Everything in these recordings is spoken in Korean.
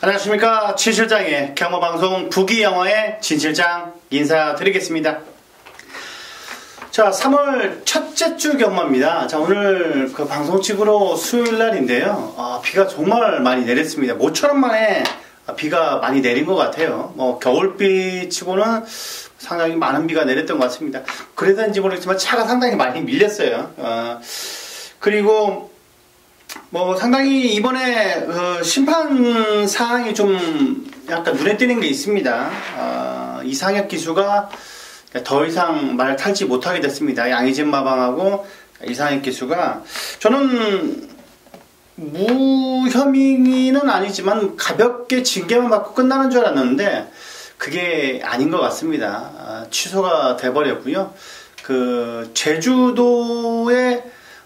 안녕하십니까. 진실장의 경마방송 부기영어의 진실장 인사드리겠습니다. 자, 3월 첫째 주 경마입니다. 자, 오늘 그 방송 찍으러 수요일날인데요. 비가 정말 많이 내렸습니다. 모처럼 만에 비가 많이 내린 것 같아요. 겨울비 치고는 상당히 많은 비가 내렸던 것 같습니다. 그래서인지 모르겠지만 차가 상당히 많이 밀렸어요. 그리고 상당히 이번에 심판 사항이 좀 약간 눈에 띄는 게 있습니다. 이상혁 기수가 더 이상 말 탈지 못하게 됐습니다. 양의진 마방하고 이상혁 기수가, 저는 무혐의는 아니지만 가볍게 징계만 받고 끝나는 줄 알았는데 그게 아닌 것 같습니다. 취소가 돼버렸고요. 그 제주도의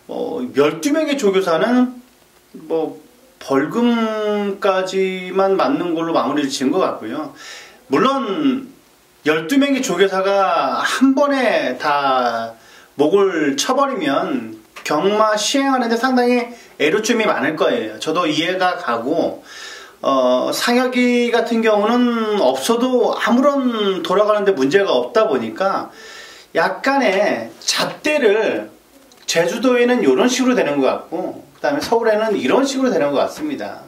12명의 조교사는 벌금까지만 맞는 걸로 마무리를 지은 것 같고요. 물론 12명의 조교사가 한 번에 다 목을 쳐버리면 경마 시행하는데 상당히 애로점이 많을 거예요. 저도 이해가 가고, 상혁이 같은 경우는 없어도 아무런 돌아가는데 문제가 없다 보니까 약간의 잣대를, 제주도에는 이런 식으로 되는 것 같고 그 다음에 서울에는 이런 식으로 되는 것 같습니다.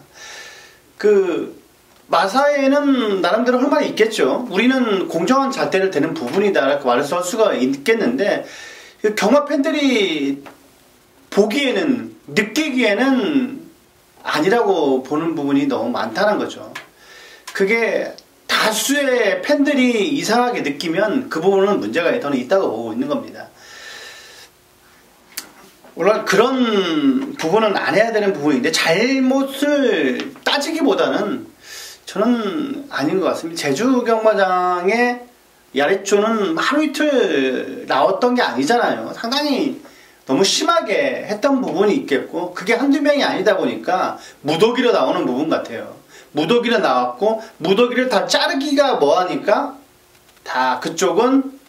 마사에는 나름대로 할 말이 있겠죠. 우리는 공정한 잣대를 대는 부분이다 라고 말을 할 수가 있겠는데, 경마 팬들이 보기에는, 느끼기에는 아니라고 보는 부분이 너무 많다는 거죠. 그게 다수의 팬들이 이상하게 느끼면 그 부분은 문제가 더는 있다고 보고 있는 겁니다. 물론 그런 부분은 안 해야 되는 부분인데, 잘못을 따지기보다는 저는 아닌 것 같습니다. 제주 경마장의 야레초는 하루 이틀 나왔던 게 아니잖아요. 상당히 너무 심하게 했던 부분이 있겠고, 그게 한두 명이 아니다 보니까 무더기로 나오는 부분 같아요. 무더기로 나왔고, 무더기를 다 자르기가 뭐하니까 다 그쪽은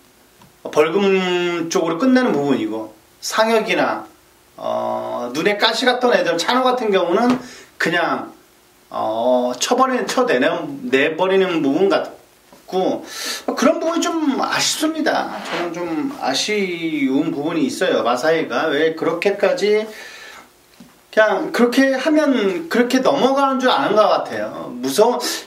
벌금 쪽으로 끝내는 부분이고, 상혁이나 눈에 가시 같던 애들, 찬호 같은 경우는 그냥 내버리는 부분 같고, 그런 부분이 좀 아쉽습니다. 저는 좀 아쉬운 부분이 있어요. 마사이가 왜 그렇게까지 그냥 그렇게 하면 그렇게 넘어가는 줄 아는 것 같아요.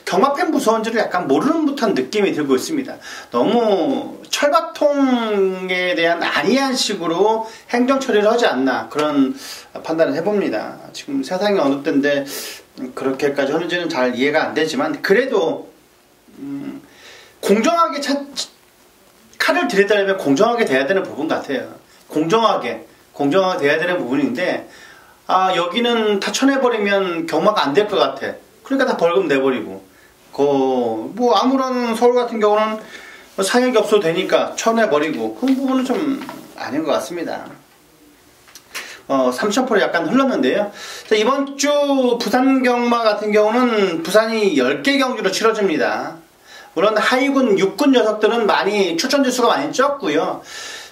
경마팬 무서운지를 약간 모르는 듯한 느낌이 들고 있습니다. 너무 철밥통에 대한 안이한 식으로 행정 처리를 하지 않나, 그런 판단을 해봅니다. 지금 세상이 어느 때인데 그렇게까지 하는지는 잘 이해가 안 되지만, 그래도 공정하게 칼을 들이대려면 공정하게 돼야 되는 부분 같아요. 공정하게 돼야 되는 부분인데, 여기는 다 쳐내버리면 경마가 안 될 것 같아. 그러니까 다 벌금 내버리고, 아무런 서울 같은 경우는 상혁이 없어도 되니까 쳐내버리고, 그 부분은 좀 아닌 것 같습니다. 3,000% 약간 흘렀는데요. 자, 이번 주 부산 경마 같은 경우는 부산이 10개 경주로 치러집니다. 물론 하위군, 6군 녀석들은 많이 출전 주수가 많이 적고요.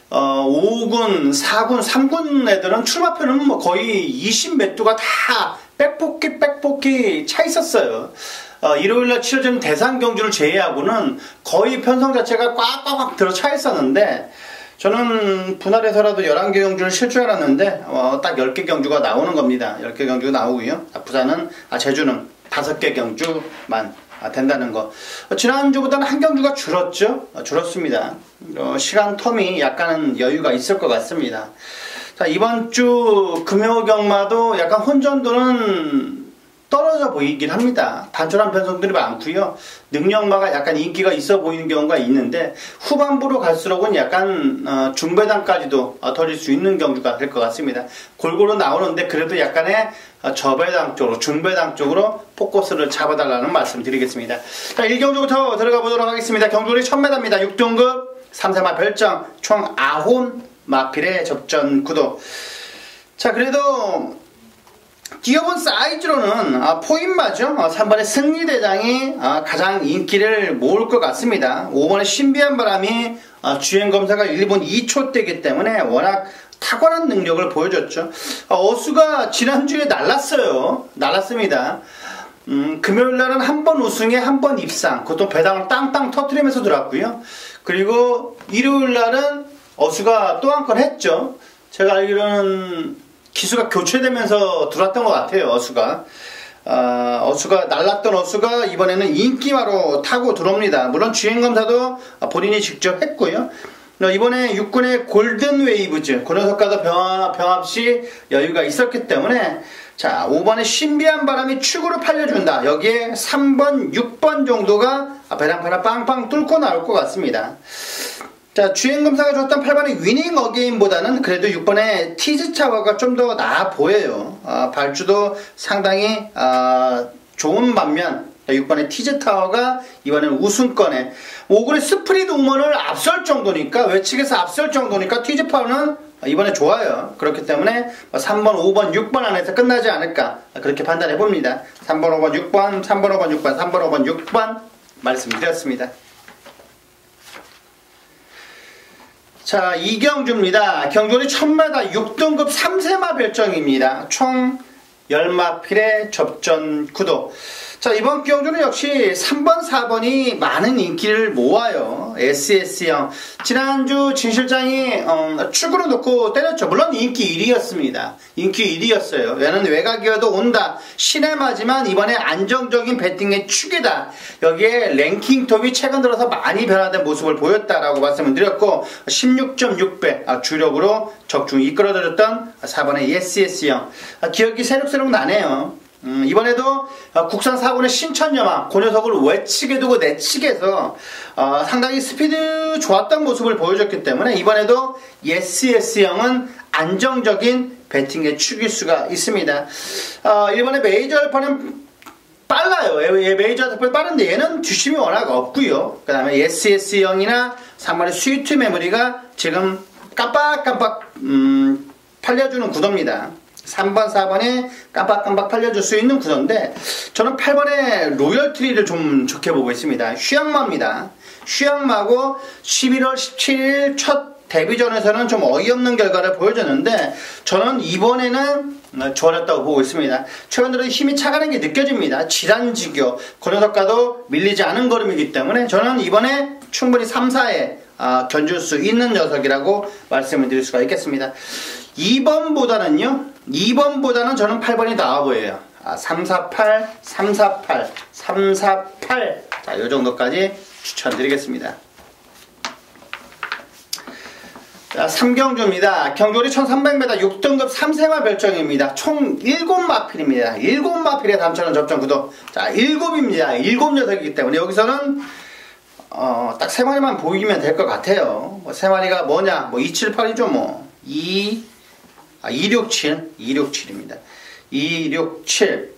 5군, 4군, 3군 애들은 출마표는 거의 20 몇 두가 다 빽뽑기 차 있었어요. 일요일날 치러지는 대상 경주를 제외하고는 거의 편성 자체가 꽉꽉 들어 차 있었는데, 저는 분할에서라도 11개 경주를 칠 줄 알았는데 딱 10개 경주가 나오는 겁니다. 10개 경주가 나오고요. 제주는 5개 경주만 된다는 거. 지난주보다는 한 경주가 줄었습니다. 시간 텀이 약간은 여유가 있을 것 같습니다. 자, 이번 주 금요 경마도 약간 혼전도는 떨어져 보이긴 합니다. 단촐한 편성들이 많고요. 능력마가 약간 인기가 있어 보이는 경우가 있는데, 후반부로 갈수록은 약간 중배당까지도 터질 수 있는 경주가 될 것 같습니다. 골고루 나오는데 그래도 약간의 저배당 쪽으로, 중배당 쪽으로 포커스를 잡아달라는 말씀 드리겠습니다. 자, 1경주부터 들어가 보도록 하겠습니다. 경주리 1000m입니다. 6등급 3세마 별정 총 9 마필의 접전 구도. 자, 그래도 뛰어본 사이즈로는 포인마죠. 3번의 승리대장이 가장 인기를 모을 것 같습니다. 5번의 신비한 바람이 주행검사가 1분 2초대이기 때문에 워낙 탁월한 능력을 보여줬죠. 어수가 지난주에 날랐습니다. 금요일날은 한 번 우승에 한 번 입상, 그것도 배당을 땅땅 터트리면서 들어왔고요. 그리고 일요일날은 어수가 또 한 건 했죠. 제가 알기로는 기수가 교체되면서 들어왔던 것 같아요. 어수가 날랐던 어수가 이번에는 인기마로 타고 들어옵니다. 물론 주행검사도 본인이 직접 했고요. 이번에 육군의 골든 웨이브즈, 그 녀석과도 병합시 여유가 있었기 때문에, 자, 5번에 신비한 바람이 축으로 팔려준다. 여기에 3번, 6번 정도가 배당판을 빵빵 뚫고 나올 것 같습니다. 자, 주행검사가 줬던 8번의 위닝 어게인보다는 그래도 6번의 티즈차워가 좀 더 나아 보여요. 발주도 상당히 좋은 반면 6번의 티즈타워가 이번엔 우승권에 5군의 스프리드 우먼을 앞설 정도니까, 외측에서 앞설 정도니까 티즈파워는 이번에 좋아요. 그렇기 때문에 3번, 5번, 6번 안에서 끝나지 않을까 그렇게 판단해 봅니다. 3번, 5번, 6번, 3번, 5번, 6번, 3번, 5번, 6번 말씀드렸습니다. 자, 이경주입니다. 경주리 1000m 6등급 3세마 별정입니다. 총 10마필의 접전 구도. 자, 이번 경주는 역시 3번, 4번이 많은 인기를 모아요. SS형. 지난주 진 실장이 축으로 놓고 때렸죠. 물론 인기 1위였습니다. 인기 1위였어요. 얘는 외곽이어도 온다. 시네마지만 이번에 안정적인 배팅의 축이다. 여기에 랭킹 톱이 최근 들어서 많이 변화된 모습을 보였다라고 말씀을 드렸고, 16.6배 주력으로 적중히 이끌어들었던 4번의 SS형. 기억이 새록새록 나네요. 이번에도 국산 4군의 신천여망, 그 녀석을 외측에 두고 내측에서 상당히 스피드 좋았던 모습을 보여줬기 때문에 이번에도 SS형은 안정적인 배팅의 축일 수가 있습니다. 이번에 메이저 알파는 빨라요. 메이저 알파는 빠른데 얘는 뒷심이 워낙 없고요. 그 다음에 SS형이나 3번의 스위트 메모리가 지금 깜빡깜빡 팔려주는 구도입니다. 3번, 4번에 깜빡깜빡 팔려줄 수 있는 구도인데, 저는 8번의 로열트리를 좀 좋게 보고 있습니다. 휴양마입니다. 휴양마고 11월 17일 첫 데뷔전에서는 좀 어이없는 결과를 보여줬는데, 저는 이번에는 좋아졌다고 보고 있습니다. 최근 들어 힘이 차가는 게 느껴집니다. 지란지교, 그 녀석과도 밀리지 않은 걸음이기 때문에 저는 이번에 충분히 3, 4에 견줄 수 있는 녀석이라고 말씀을 드릴 수가 있겠습니다. 2번보다는 저는 8번이 나아 보여요. 348, 348, 348. 자, 요 정도까지 추천드리겠습니다. 자, 3경주입니다. 경주리 1300m 6등급 3세마 별정입니다. 총 7마필입니다. 7마필의 3,000원 접전 구도. 자, 7입니다. 7녀석이기 때문에 여기서는 딱 3마리만 보이면 될 것 같아요. 3마리가 뭐냐? 278이죠, 267입니다. 267.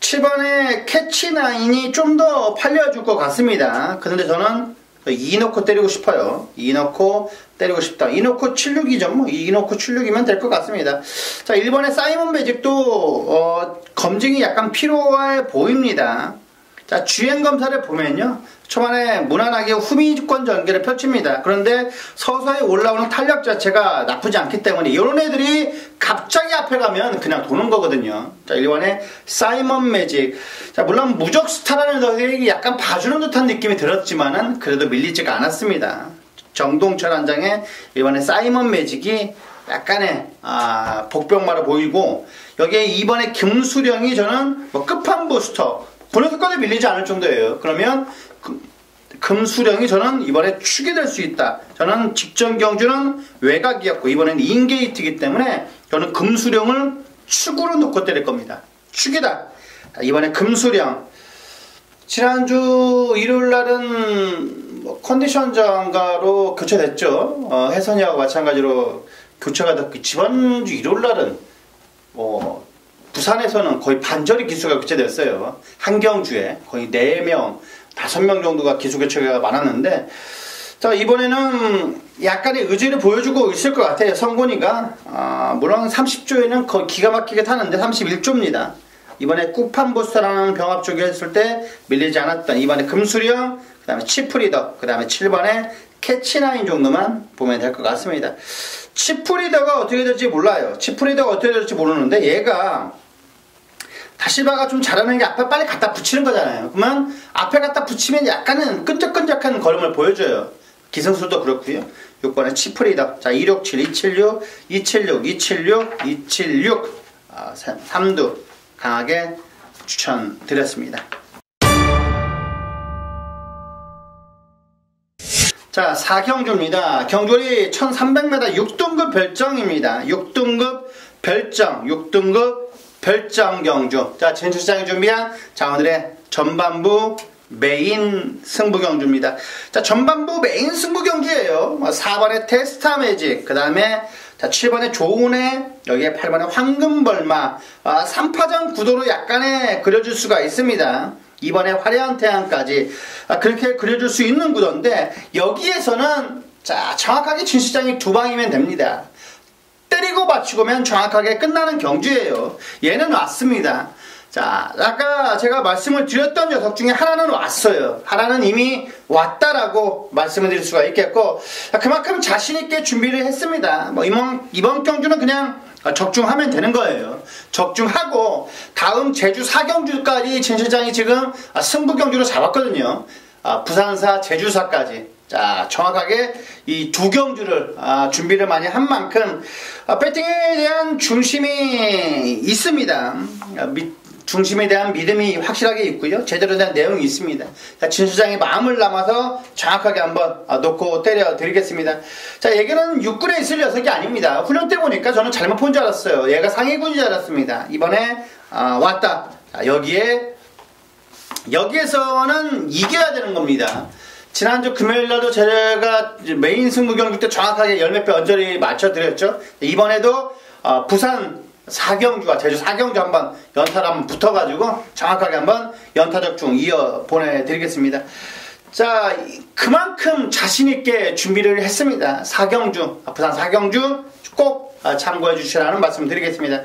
7번의 캐치9이 좀 더 팔려줄 것 같습니다. 그런데 저는 2 넣고 때리고 싶어요. 2 넣고 때리고 싶다. 2 넣고 76이죠. 2 넣고 76이면 될 것 같습니다. 자, 1번의 사이먼 매직도 검증이 약간 필요해 보입니다. 자, 주행검사를 보면요, 초반에 무난하게 후미권 전개를 펼칩니다. 그런데 서서히 올라오는 탄력 자체가 나쁘지 않기 때문에 이런 애들이 갑자기 앞에 가면 그냥 도는 거거든요. 자, 1번에 사이먼 매직. 자, 물론 무적 스타라는 녀석이 약간 봐주는 듯한 느낌이 들었지만은 그래도 밀리지가 않았습니다. 정동철 한 장에 1번에 사이먼 매직이 약간의 복병마로 보이고, 여기에 2번에 김수령이 저는 끝판 부스터, 그 녀석까지 밀리지 않을 정도예요. 그러면 금수령이 저는 이번에 축이 될 수 있다. 저는 직전 경주는 외곽이었고 이번에는 인게이트이기 때문에 저는 금수령을 축으로 놓고 때릴 겁니다. 축이다. 이번에 금수령. 지난주 일요일날은 컨디션 저하가로 교체됐죠. 혜선이하고 마찬가지로 교체가 됐고, 지난주 일요일날은 부산에서는 거의 반절이 기수가 교체됐어요. 한 경주에 거의 4명, 5명 정도가 기수 교체가 많았는데, 자, 이번에는 약간의 의지를 보여주고 있을 것 같아요. 성곤이가. 물론 30조에는 거의 기가 막히게 타는데 31조입니다. 이번에 쿠판부스터라는 병합 쪽에 했을 때 밀리지 않았던 이번에 금수령, 그 다음에 치프리더, 그 다음에 7번에 캐치9 정도만 보면 될 것 같습니다. 치프리더가 어떻게 될지 몰라요. 치프리더가 어떻게 될지 모르는데 얘가 다실바가 좀 잘하는 게 앞에 빨리 갖다 붙이는 거잖아요. 그러면 앞에 갖다 붙이면 약간은 끈적끈적한 걸음을 보여줘요. 기승술도 그렇고요. 6번에 치프리더. 자, 267, 276, 276, 276, 276. 3두 강하게 추천드렸습니다. 자, 4경주입니다. 경주리 1300m 6등급 별정입니다. 6등급 별정, 6등급 별정 경주. 자, 진출장이 준비한 자, 오늘의 전반부 메인 승부 경주입니다. 자, 전반부 메인 승부 경주예요. 4번에 테스타 매직, 그 다음에 자, 7번에 조은혜, 여기에 8번에 황금벌마, 3파전 구도로 약간의 그려줄 수가 있습니다. 2번에 화려한 태양까지 그렇게 그려줄 수 있는 구도인데, 여기에서는 자, 정확하게 진시장이 두 방이면 됩니다. 때리고 맞추고면 정확하게 끝나는 경주예요. 얘는 왔습니다. 자, 아까 제가 말씀을 드렸던 녀석 중에 하나는 왔어요. 하나는 이미 왔다라고 말씀을 드릴 수가 있겠고, 그만큼 자신있게 준비를 했습니다. 뭐 이번 경주는 그냥 적중하면 되는 거예요. 적중하고 다음 제주 4경주까지 진 실장이 지금 승부 경주로 잡았거든요. 부산사, 제주사까지. 자, 정확하게 이 두 경주를 준비를 많이 한 만큼 배팅에 대한 중심이 있습니다. 중심에 대한 믿음이 확실하게 있고요. 제대로 된 내용이 있습니다. 자, 진수장의 마음을 담아서 정확하게 한번 놓고 때려 드리겠습니다. 자, 얘기는 육군에 있을 녀석이 아닙니다. 훈련 때 보니까 저는 잘못 본 줄 알았어요. 얘가 상위군인 줄 알았습니다. 이번에 왔다. 자, 여기에서는 이겨야 되는 겁니다. 지난주 금요일날도 제가 메인 승부 경기 때 정확하게 열몇 배 언저리 맞춰드렸죠. 이번에도 부산 4경주와 제주 4경주 한번 연타를 한번 붙어가지고 정확하게 한번 연타적 중 이어 보내드리겠습니다. 자, 그만큼 자신있게 준비를 했습니다. 4경주, 부산 4경주 꼭 참고해 주시라는 말씀 드리겠습니다.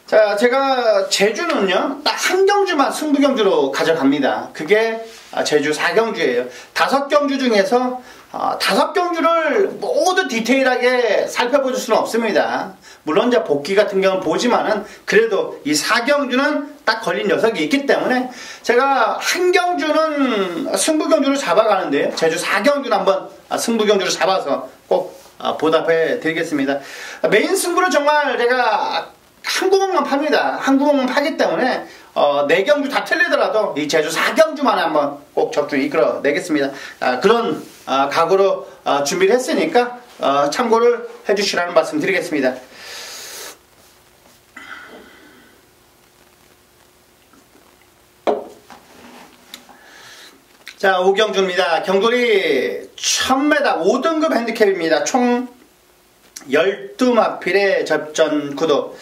자, 제가 제주는요, 딱 한 경주만 승부경주로 가져갑니다. 그게 제주 4경주예요. 5경주 중에서 5경주를 모두 디테일하게 살펴볼 수는 없습니다. 물론 이제 복귀 같은 경우는 보지만은 그래도 이 4경주는 딱 걸린 녀석이 있기 때문에 제가 한 경주는 승부경주로 잡아가는데요. 제주 4경주는 한번 승부경주로 잡아서 꼭 보답해 드리겠습니다. 메인 승부는 정말 제가 한 구멍만 팝니다. 한 구멍만 파기 때문에 4경주 다 틀리더라도 이 제주 4경주만에 한번 꼭 적중 이끌어 내겠습니다. 그런 각오로 준비를 했으니까 참고를 해주시라는 말씀 드리겠습니다. 자, 5경주입니다. 경돌이 1000m 5등급 핸디캡입니다. 총 12마필의 접전 구도.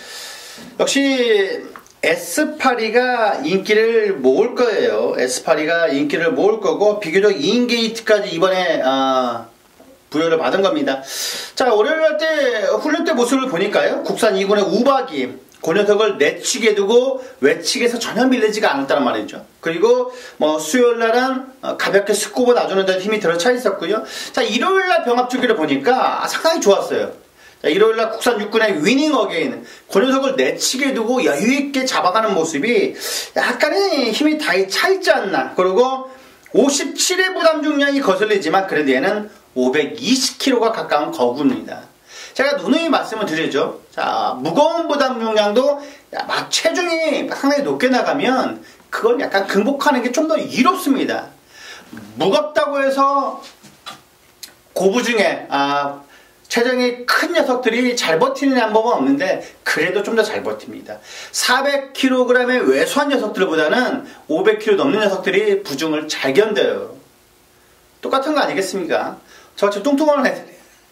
역시 S8이가 인기를 모을 거예요. S8이가 인기를 모을 거고 비교적 2인 게이트까지 이번에 부여를 받은 겁니다. 자, 월요일 때 훈련 때 모습을 보니까요. 국산 2군의 우박이 그 녀석을 내치게 두고 외측에서 전혀 밀리지가 않았다는 말이죠. 그리고 뭐 수요일날은 가볍게 스쿠버 놔주는 데 힘이 들어차 있었고요. 자, 일요일날 병합 주기를 보니까 상당히 좋았어요. 자, 일요일날 국산 육군의 위닝 어게인 그 녀석을 내치게 두고 여유있게 잡아가는 모습이 약간의 힘이 다 차 있지 않나. 그리고 57의 부담 중량이 거슬리지만 그래도 얘는 520kg가 가까운 거구입니다. 제가 누누이 말씀을 드리죠. 자, 무거운 부담 중량도 막 체중이 상당히 높게 나가면 그걸 약간 극복하는 게 좀 더 이롭습니다. 무겁다고 해서 고부 중에 체중이 큰 녀석들이 잘 버티는 방법은 없는데 그래도 좀 더 잘 버팁니다. 400kg의 왜소한 녀석들보다는 500kg 넘는 녀석들이 부중을 잘 견뎌요. 똑같은 거 아니겠습니까? 저같이 뚱뚱한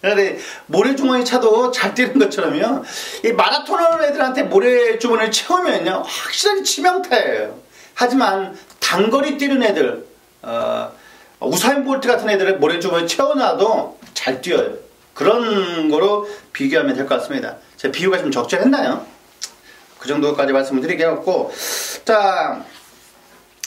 애들이 모래주머니 차도 잘 뛰는 것처럼요. 이 마라토너 애들한테 모래주머니를 채우면요 확실하게 치명타예요. 하지만 단거리 뛰는 애들, 우사인 볼트 같은 애들을 모래주머니 채워놔도 잘 뛰어요. 그런 거로 비교하면 될 것 같습니다. 제 비유가 좀 적절했나요? 그 정도까지 말씀을 드리겠고, 자,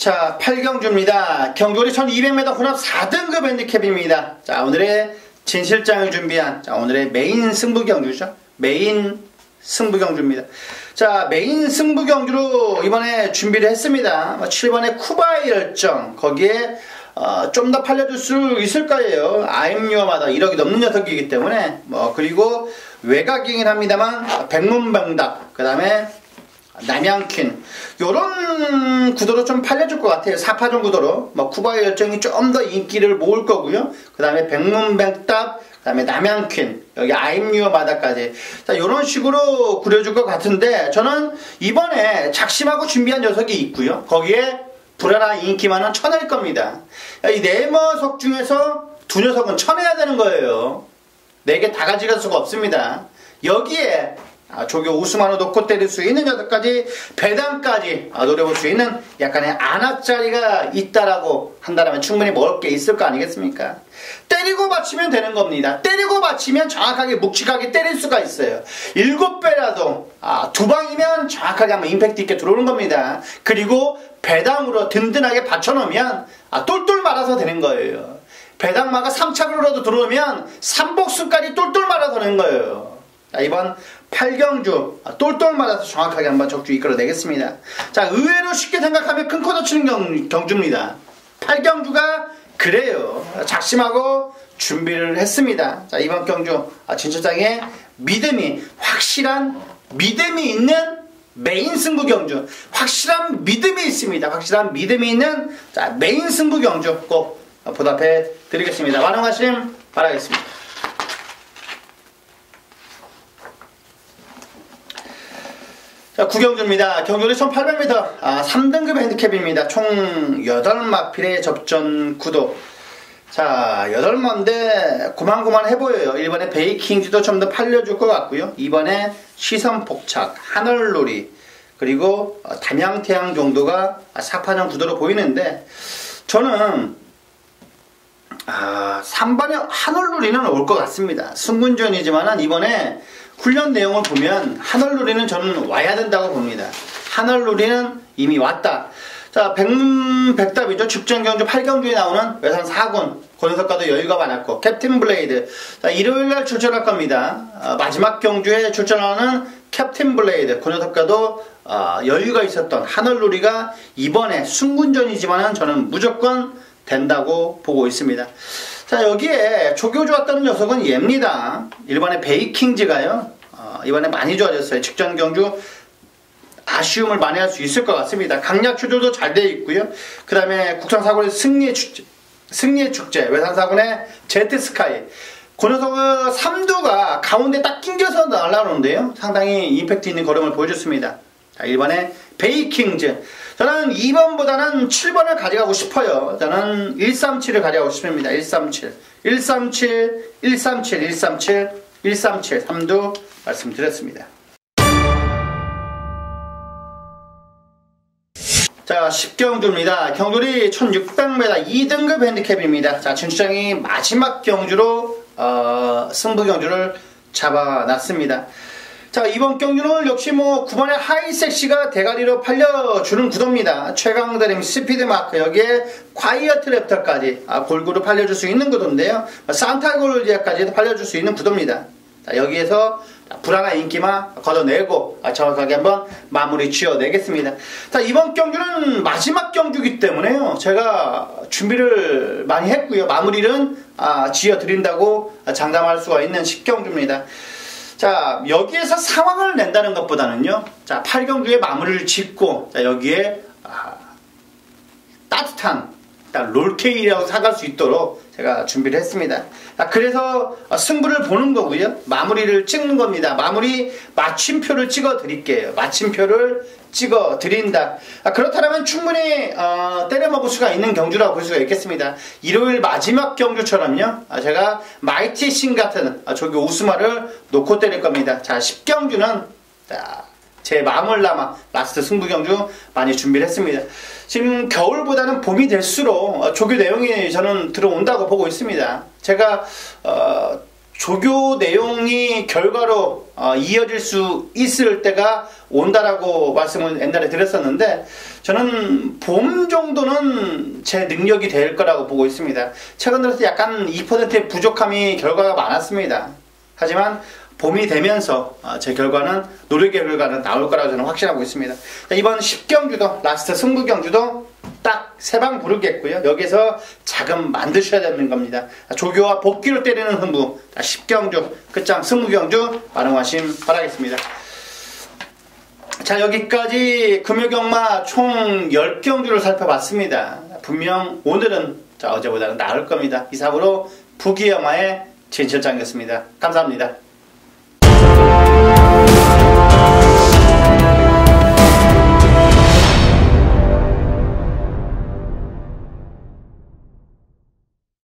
자, 8경주입니다. 경주거리 1200m 혼합 4등급 핸디캡입니다. 자, 오늘의 진실장을 준비한 오늘의 메인 승부경주죠. 메인 승부경주입니다. 자, 메인 승부경주로 이번에 준비를 했습니다. 7번의 쿠바의 열정, 거기에 좀 더 팔려줄 수 있을 거예요. 아임유어마다 1억이 넘는 녀석이기 때문에 그리고 외곽이긴 합니다만 백문병답, 그 다음에 남양퀸, 요런 구도로 좀 팔려줄 것 같아요. 4파전 구도로 쿠바의 열정이 좀 더 인기를 모을 거고요. 그 다음에 백문병답, 그 다음에 남양퀸, 여기 아임유어마다까지, 자, 요런 식으로 그려줄 것 같은데, 저는 이번에 작심하고 준비한 녀석이 있고요. 거기에 불안한 인기 많은 천일 겁니다. 이 4녀석 중에서 2녀석은 천해야 되는 거예요. 4개 다 가져갈 수가 없습니다. 여기에 조교 우스만을 놓고 때릴 수 있는 녀석까지, 배당까지 노려볼 수 있는 약간의 안압자리가 있다라고 한다면 충분히 먹을 게 있을 거 아니겠습니까? 때리고 받치면 되는 겁니다. 때리고 받치면 정확하게 묵직하게 때릴 수가 있어요. 7배라도 2방이면 정확하게 한번 임팩트 있게 들어오는 겁니다. 그리고 배당으로 든든하게 받쳐놓으면 똘똘 말아서 되는 거예요. 배당마가 3착으로라도 들어오면 3복수까지 똘똘 말아서 되는 거예요. 자, 이번 8경주 똘똘 말아서 정확하게 한번 적주 이끌어내겠습니다. 자, 의외로 쉽게 생각하면 큰 코너 치는 경주입니다. 8경주가 그래요. 작심하고 준비를 했습니다. 자, 이번 경주 진출장에 믿음이 확실한, 믿음이 있는 메인 승부 경주, 확실한 믿음이 있습니다. 확실한 믿음이 있는 메인 승부 경주 꼭 보답해 드리겠습니다. 많은 관심 바라겠습니다. 자, 9경주입니다. 경주거리 1800m 3등급 핸디캡입니다. 총 8마필의 접전 구도. 자, 8마인데 고만고만해 보여요. 1번에 베이킹즈도 좀 더 팔려줄 것 같고요. 2번에 시선폭착, 하늘놀이, 그리고 담양태양 정도가 4파전 구도로 보이는데, 저는 3번에 하늘놀이는 올 것 같습니다. 승군전이지만 이번에 훈련 내용을 보면 하늘놀이는 저는 와야 된다고 봅니다. 하늘놀이는 이미 왔다. 자, 백문백답이죠. 축전경주 8경주에 나오는 외산 4군, 권석과도 여유가 많았고, 캡틴 블레이드. 자, 일요일날 출전할 겁니다. 마지막 경주에 출전하는 캡틴 블레이드, 권석과도 여유가 있었던 하늘놀이가 이번에 순군전이지만은 저는 무조건 된다고 보고 있습니다. 자, 여기에 조교 좋았다는 녀석은 얘입니다. 1번의 베이킹즈가요, 이번에 많이 좋아졌어요. 직전 경주 아쉬움을 만회할 수 있을 것 같습니다. 강약 조절도 잘 되어 있고요. 그 다음에 국산사군의 승리의 축제, 외산사군의 제트스카이, 그 녀석의 3두가 가운데 딱 낑겨서 날아오는데요, 상당히 임팩트 있는 걸음을 보여줬습니다. 자, 1번의 베이킹즈. 저는 2번보다는 7번을 가져가고 싶어요. 저는 137을 가져가고 싶습니다. 137, 137, 137, 137, 137, 3두 말씀드렸습니다. 자, 10경주입니다. 경주리 1600m 2등급 핸디캡입니다. 자, 진출장이 마지막 경주로 승부 경주를 잡아놨습니다. 자, 이번 경주는 역시 9번의 하이섹시가 대가리로 팔려주는 구도입니다. 최강드림, 스피드마크, 여기에 콰이어트 랩터까지 골고루 팔려줄 수 있는 구도인데요. 산타골디아까지도 팔려줄 수 있는 구도입니다. 자, 여기에서 불안한 인기만 걷어내고 정확하게 한번 마무리 지어내겠습니다. 자, 이번 경주는 마지막 경주이기 때문에요, 제가 준비를 많이 했고요. 마무리는 지어드린다고 장담할 수가 있는 10경주입니다. 자, 여기에서 상황을 낸다는 것보다는요, 자, 8경주의 마무리를 짓고, 자, 여기에 따뜻한 롤케이크라고 사갈 수 있도록 제가 준비를 했습니다. 자, 그래서 승부를 보는 거고요, 마무리를 찍는 겁니다. 마무리 마침표를 찍어 드릴게요. 마침표를 찍어 드린다. 그렇다면 충분히 때려먹을 수가 있는 경주라고 볼 수가 있겠습니다. 일요일 마지막 경주처럼요, 제가 마이티 신 같은 조교 우스마를 놓고 때릴 겁니다. 자, 10경주는 제 마음을 담아 라스트 승부 경주 많이 준비를 했습니다. 지금 겨울보다는 봄이 될수록 조교 내용이 저는 들어온다고 보고 있습니다. 제가 조교 내용이 결과로 이어질 수 있을 때가 온다라고 말씀을 옛날에 드렸었는데, 저는 봄 정도는 제 능력이 될 거라고 보고 있습니다. 최근 들어서 약간 2%의 부족함이 결과가 많았습니다. 하지만 봄이 되면서 제 결과는, 노력의 결과는 나올 거라고 저는 확신하고 있습니다. 이번 10경주도, 라스트 승부 경주도 딱 3방 부르겠고요. 여기서 자금 만드셔야 되는 겁니다. 조교와 복귀로 때리는 승부, 10경주 끝장 승부 경주 활용하심 바라겠습니다. 자, 여기까지 금요경마 총 10경주를 살펴봤습니다. 분명 오늘은 어제보다는 나을 겁니다. 이상으로 부기영마의 진실장이었습니다. 감사합니다.